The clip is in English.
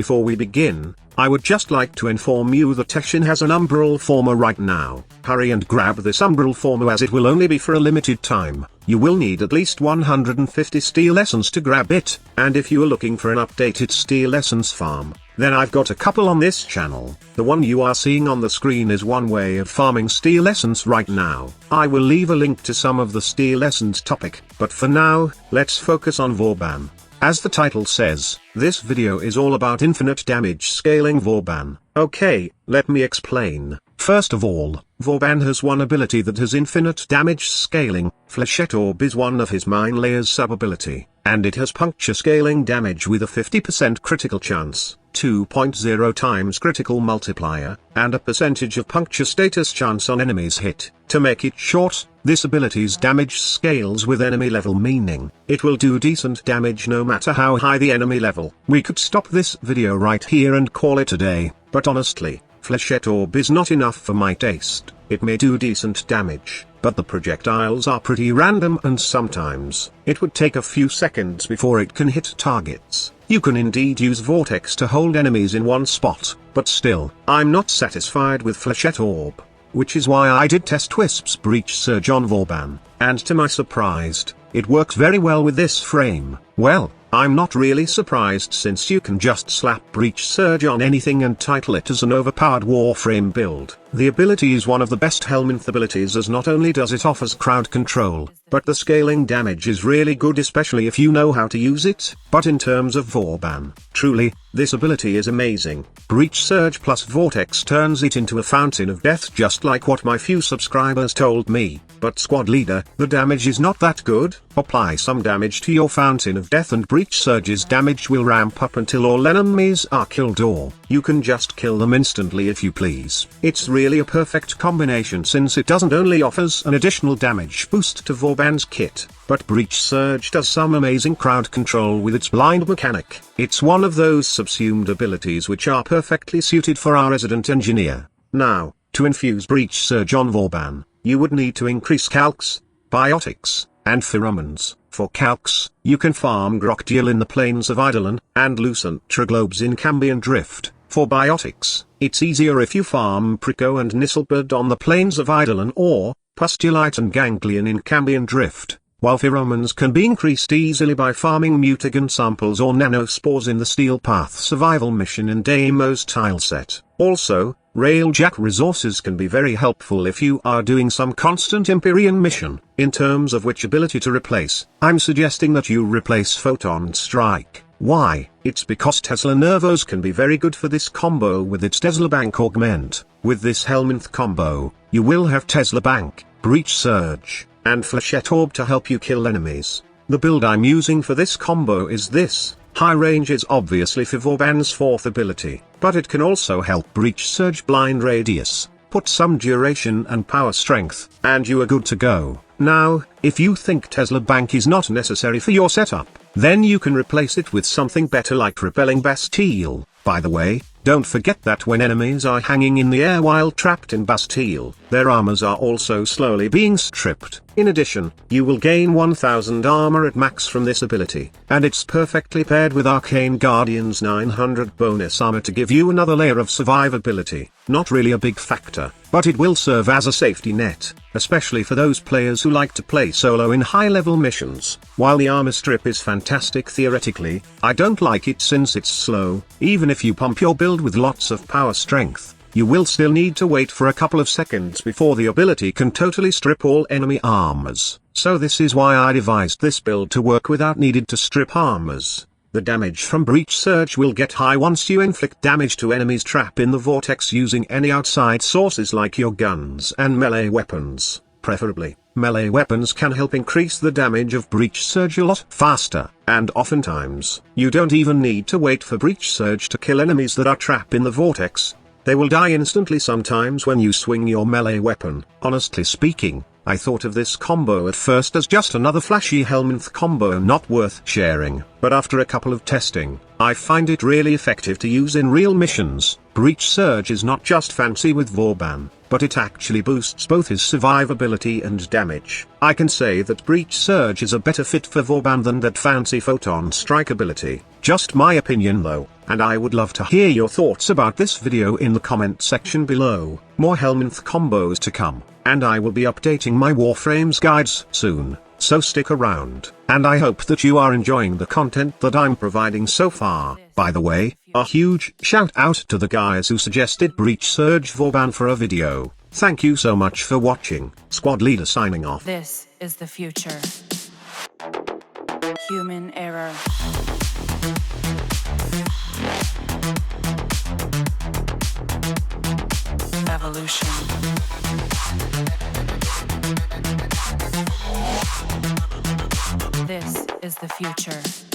before we begin, I would just like to inform you that Teshin has an Umbral Former right now. Hurry and grab this Umbral Former as it will only be for a limited time. You will need at least 150 steel essence to grab it, and if you are looking for an updated steel essence farm, then I've got a couple on this channel. The one you are seeing on the screen is one way of farming steel essence right now. I will leave a link to some of the steel essence topic, but for now, let's focus on Vauban. As the title says, this video is all about infinite damage scaling Vauban. Okay, let me explain. First of all, Vauban has one ability that has infinite damage scaling. Flechette Orb is one of his Mine Layer's sub-ability, and it has puncture scaling damage with a 50% critical chance, 2.0 times critical multiplier, and a percentage of puncture status chance on enemies hit. To make it short, this ability's damage scales with enemy level, meaning it will do decent damage no matter how high the enemy level. We could stop this video right here and call it a day, but honestly, Flechette Orb is not enough for my taste. It may do decent damage, but the projectiles are pretty random and sometimes it would take a few seconds before it can hit targets. You can indeed use Vortex to hold enemies in one spot, but still, I'm not satisfied with Flechette Orb, which is why I did test Wisp's Breach Surge on Vauban, and to my surprise, it works very well with this frame. Well, I'm not really surprised since you can just slap Breach Surge on anything and title it as an overpowered Warframe build. The ability is one of the best Helminth abilities, as not only does it offers crowd control, but the scaling damage is really good, especially if you know how to use it. But in terms of Vauban, truly, this ability is amazing. Breach Surge plus Vortex turns it into a fountain of death, just like what my few subscribers told me. But squad leader, the damage is not that good. Apply some damage to your fountain of death and Breach Surge's damage will ramp up until all enemies are killed, or you can just kill them instantly if you please. It's really a perfect combination, since it doesn't only offers an additional damage boost to Vauban's kit, but Breach Surge does some amazing crowd control with its blind mechanic. It's one of those subsumed abilities which are perfectly suited for our resident engineer. Now, to infuse Breach Surge on Vauban, you would need to increase calcs, biotics, and pheromones. For calcs, you can farm Groctiel in the plains of Eidolon, and Lucent Triglobes in Cambion Drift. For biotics, it's easier if you farm Prico and Nisselbird on the plains of Eidolon, or Pustulite and Ganglion in Cambion Drift, while pheromones can be increased easily by farming mutagen samples or nanospores in the Steel Path survival mission in Deimos tileset. Also, Railjack resources can be very helpful if you are doing some constant Empyrean mission. In terms of which ability to replace, I'm suggesting that you replace Photon Strike. Why? It's because Tesla Nervos can be very good for this combo with its Tesla Bank Augment. With this Helminth combo, you will have Tesla Bank, Breach Surge, and Flechette Orb to help you kill enemies. The build I'm using for this combo is this. High range is obviously for Vauban's fourth ability, but it can also help Breach Surge blind radius, put some duration and power strength, and you are good to go. Now, if you think Tesla Bank is not necessary for your setup, then you can replace it with something better like Repelling Bastille. By the way, don't forget that when enemies are hanging in the air while trapped in Bastille, their armors are also slowly being stripped. In addition, you will gain 1000 armor at max from this ability, and it's perfectly paired with Arcane Guardian's 900 bonus armor to give you another layer of survivability. Not really a big factor, but it will serve as a safety net, especially for those players who like to play solo in high-level missions. While the armor strip is fantastic theoretically, I don't like it since it's slow. Even if you pump your build with lots of power strength, you will still need to wait for a couple of seconds before the ability can totally strip all enemy armors. So this is why I devised this build to work without needed to strip armors. The damage from Breach Surge will get high once you inflict damage to enemies trapped in the vortex using any outside sources like your guns and melee weapons. Preferably, melee weapons can help increase the damage of Breach Surge a lot faster, and oftentimes, you don't even need to wait for Breach Surge to kill enemies that are trapped in the vortex. They will die instantly sometimes when you swing your melee weapon. Honestly speaking, I thought of this combo at first as just another flashy Helminth combo not worth sharing, but after a couple of testing, I find it really effective to use in real missions. Breach Surge is not just fancy with Vauban, but it actually boosts both his survivability and damage. I can say that Breach Surge is a better fit for Vauban than that fancy Photon Strike ability. Just my opinion though, and I would love to hear your thoughts about this video in the comment section below. More Helminth combos to come, and I will be updating my Warframes guides soon, so stick around. And I hope that you are enjoying the content that I'm providing so far. By the way, a huge shout out to the guys who suggested Breach Surge Vauban for a video. Thank you so much for watching. Squad leader signing off. This is the future. Human error. Evolution. This is the future.